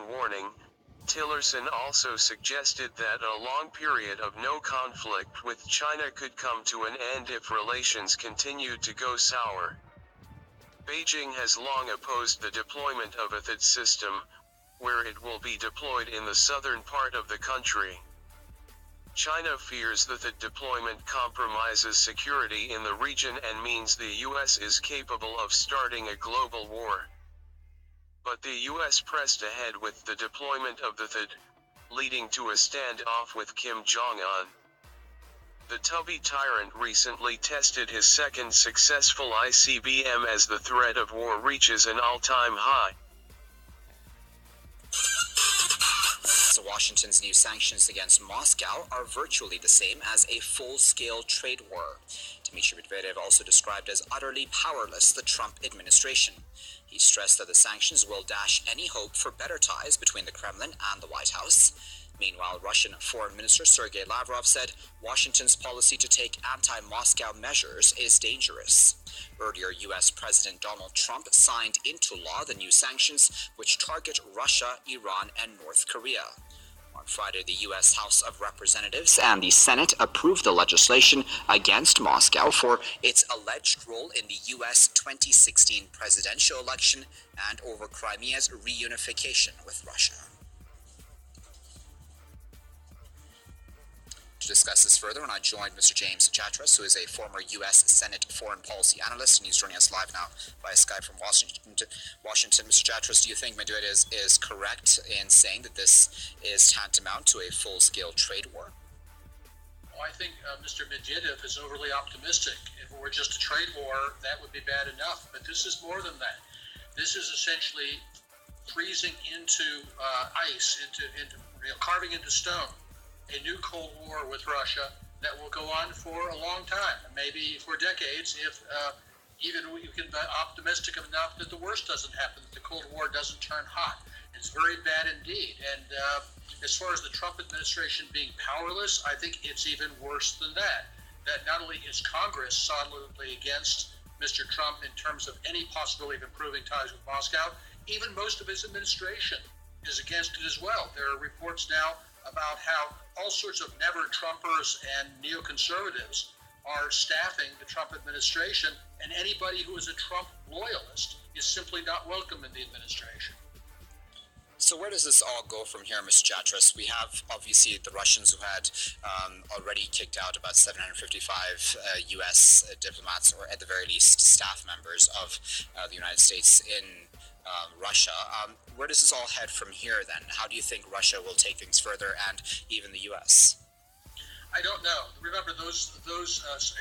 warning, Tillerson also suggested that a long period of no conflict with China could come to an end if relations continued to go sour. Beijing has long opposed the deployment of a THAAD system, where it will be deployed in the southern part of the country. China fears that the deployment compromises security in the region and means the U.S. is capable of starting a global war. But the U.S. pressed ahead with the deployment of the THAAD, leading to a standoff with Kim Jong-un. The tubby tyrant recently tested his second successful ICBM as the threat of war reaches an all-time high. So Washington's new sanctions against Moscow are virtually the same as a full-scale trade war. Dmitry Medvedev also described as utterly powerless the Trump administration. He stressed that the sanctions will dash any hope for better ties between the Kremlin and the White House. Meanwhile, Russian Foreign Minister Sergei Lavrov said Washington's policy to take anti-Moscow measures is dangerous. Earlier, U.S. President Donald Trump signed into law the new sanctions, which target Russia, Iran, and North Korea. On Friday, the U.S. House of Representatives and the Senate approved the legislation against Moscow for its alleged role in the U.S. 2016 presidential election and over Crimea's reunification with Russia. To discuss this further, and I joined Mr. James Chatras, who is a former U.S. Senate foreign policy analyst, and he's joining us live now via Skype from Washington. Mr. Chatras, do you think Medvedev is correct in saying that this is tantamount to a full-scale trade war? Well, I think Mr. Medvedev is overly optimistic. If it were just a trade war, that would be bad enough. But this is more than that. This is essentially freezing into ice, carving into stone, a new Cold War with Russia that will go on for a long time, maybe for decades, if even you can be optimistic enough that the worst doesn't happen, that the Cold War doesn't turn hot. It's very bad indeed. And as far as the Trump administration being powerless, I think it's even worse than that. That not only is Congress solidly against Mr. Trump in terms of any possibility of improving ties with Moscow, even most of his administration is against it as well. There are reports now about how all sorts of never-Trumpers and neoconservatives are staffing the Trump administration, and anybody who is a Trump loyalist is simply not welcome in the administration. So where does this all go from here, Mr. Chatras? We have, obviously, the Russians who had already kicked out about 755 U.S. diplomats, or at the very least staff members of the United States in Russia. Where does this all head from here then? How do you think Russia will take things further, and even the U.S.? I don't know. Remember, those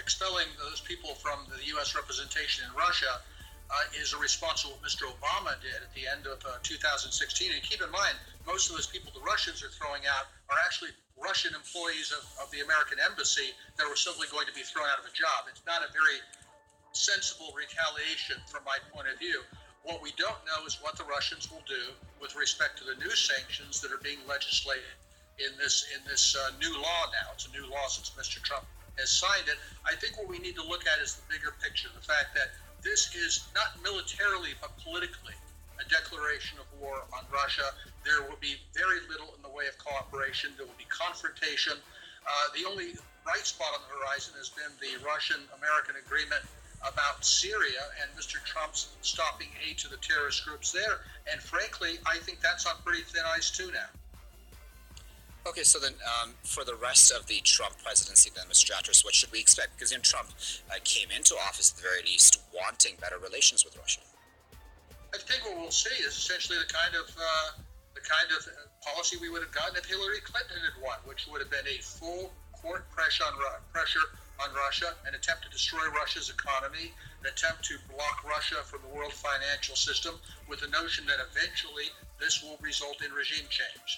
expelling those people from the U.S. representation in Russia is a response to what Mr. Obama did at the end of 2016. And keep in mind, most of those people the Russians are throwing out are actually Russian employees of the American embassy that were simply going to be thrown out of a job. It's not a very sensible retaliation from my point of view. What we don't know is what the Russians will do with respect to the new sanctions that are being legislated in this new law now. It's a new law since Mr. Trump has signed it. I think what we need to look at is the bigger picture, the fact that this is not militarily but politically a declaration of war on Russia. There will be very little in the way of cooperation. There will be confrontation. The only bright spot on the horizon has been the Russian-American agreement about Syria and Mr. Trump's stopping aid to the terrorist groups there. And frankly, I think that's on pretty thin ice too now. Okay, so then for the rest of the Trump presidency then, Mr. Chatras, what should we expect? Because Trump came into office at the very least wanting better relations with Russia. I think what we'll see is essentially the kind of policy we would have gotten if Hillary Clinton had won, which would have been a full court pressure on Russia, an attempt to destroy Russia's economy, an attempt to block Russia from the world financial system, with the notion that eventually this will result in regime change.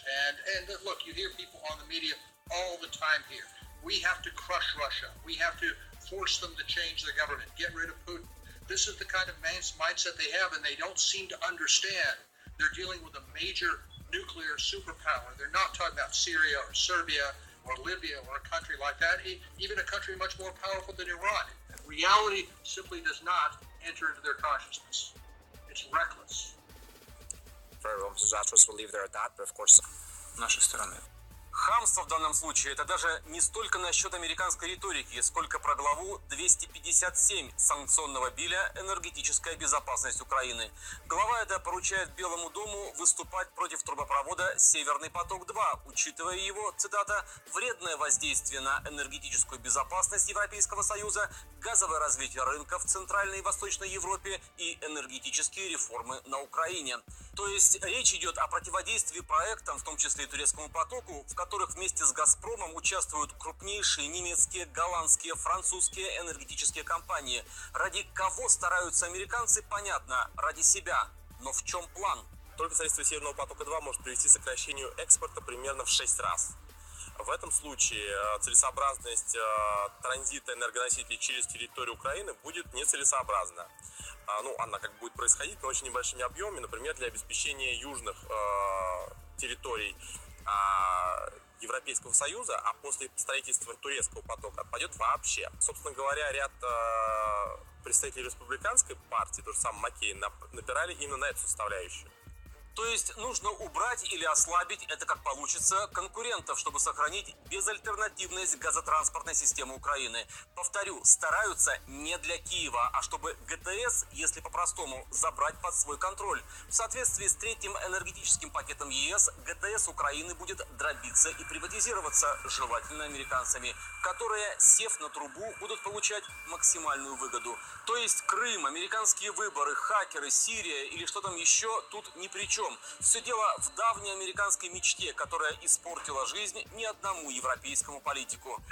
And look, you hear people on the media all the time here. We have to crush Russia. We have to force them to change their government, get rid of Putin. This is the kind of mindset they have, and they don't seem to understand. They're dealing with a major nuclear superpower. They're not talking about Syria or Serbia or Libya or a country like that, even a country much more powerful than Iran. Reality simply does not enter into their consciousness. It's reckless. нашей стороны. Хамство в данном случае это даже не столько насчет американской риторики, сколько про главу 257 санкционного биля «Энергетическая безопасность Украины». Глава эта поручает Белому дому выступать против трубопровода «Северный поток-2», учитывая его, цитата, «вредное воздействие на энергетическую безопасность Европейского Союза, газовое развитие рынка в Центральной и Восточной Европе и энергетические реформы на Украине». То есть речь идет о противодействии проектам, в том числе и турецкому потоку, в которых вместе с «Газпромом» участвуют крупнейшие немецкие, голландские, французские энергетические компании. Ради кого стараются американцы, понятно, ради себя. Но в чем план? Только строительство Северного потока-2 может привести к сокращению экспорта примерно в 6 раз. В этом случае целесообразность транзита энергоносителей через территорию Украины будет нецелесообразна. Она будет происходить, но очень небольшими объемами, например, для обеспечения южных территорий Европейского Союза, а после строительства турецкого потока отпадет вообще. Собственно говоря, ряд представителей республиканской партии, то же самое Маккейн, напирали именно на эту составляющую. То есть нужно убрать или ослабить, это как получится, конкурентов, чтобы сохранить безальтернативность газотранспортной системы Украины. Повторю, стараются не для Киева, а чтобы ГТС, если по-простому, забрать под свой контроль. В соответствии с третьим энергетическим пакетом ЕС, ГТС Украины будет дробиться и приватизироваться, желательно американцами, которые, сев на трубу, будут получать максимальную выгоду. То есть Крым, американские выборы, хакеры, Сирия или что там еще тут ни при чем. Все дело в давней американской мечте, которая испортила жизнь ни одному европейскому политику.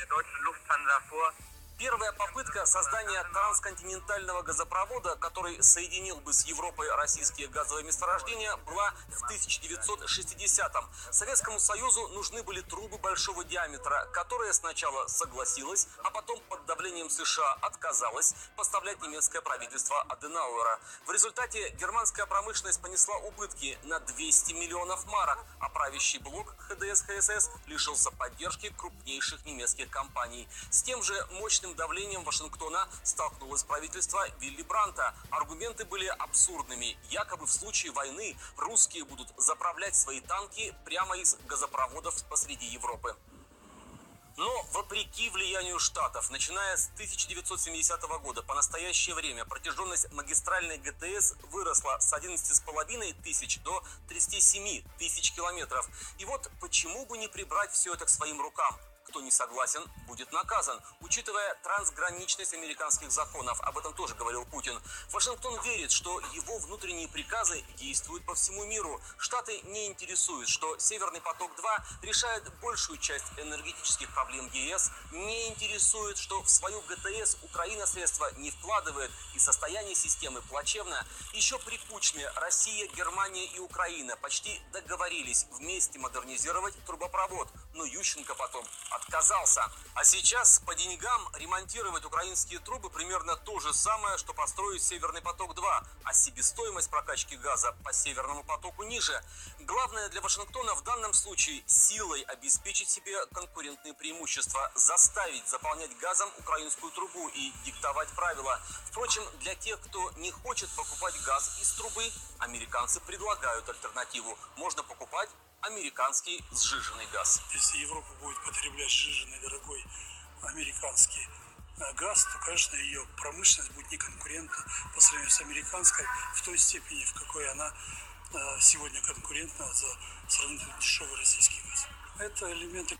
Первая попытка создания трансконтинентального газопровода, который соединил бы с Европой российские газовые месторождения, была в 1960-м. Советскому Союзу нужны были трубы большого диаметра, которые сначала согласилась, а потом под давлением США отказалась поставлять немецкое правительство Аденауэра. В результате германская промышленность понесла убытки на 200 миллионов марок, а правящий блок ХДС-ХСС лишился поддержки крупнейших немецких компаний. С тем же мощным давлением Вашингтона столкнулось правительство Вилли Бранта. Аргументы были абсурдными. Якобы в случае войны русские будут заправлять свои танки прямо из газопроводов посреди Европы. Но вопреки влиянию Штатов, начиная с 1970 года по настоящее время протяженность магистральной ГТС выросла с 11,5 тысяч до 37 тысяч километров. И вот почему бы не прибрать все это к своим рукам? Кто не согласен, будет наказан. Учитывая трансграничность американских законов, об этом тоже говорил Путин, Вашингтон верит, что его внутренние приказы действуют по всему миру. Штаты не интересуют, что Северный поток-2 решает большую часть энергетических проблем ЕС, не интересует, что в свою ГТС Украина средства не вкладывает и состояние системы плачевно. Еще при Кучме Россия, Германия и Украина почти договорились вместе модернизировать трубопровод, но Ющенко потом отказался. А сейчас по деньгам ремонтировать украинские трубы примерно то же самое, что построить Северный поток-2, а себестоимость прокачки газа по Северному потоку ниже. Главное для Вашингтона в данном случае силой обеспечить себе конкурентные преимущества, заставить заполнять газом украинскую трубу и диктовать правила. Впрочем, для тех, кто не хочет покупать газ из трубы, американцы предлагают альтернативу. Можно покупать американский сжиженный газ. Если Европа будет потреблять сжиженный дорогой американский газ, то, конечно, ее промышленность будет неконкурентна по сравнению с американской в той степени, в какой она сегодня конкурентна за сравнительно дешевый российский газ. Это элементы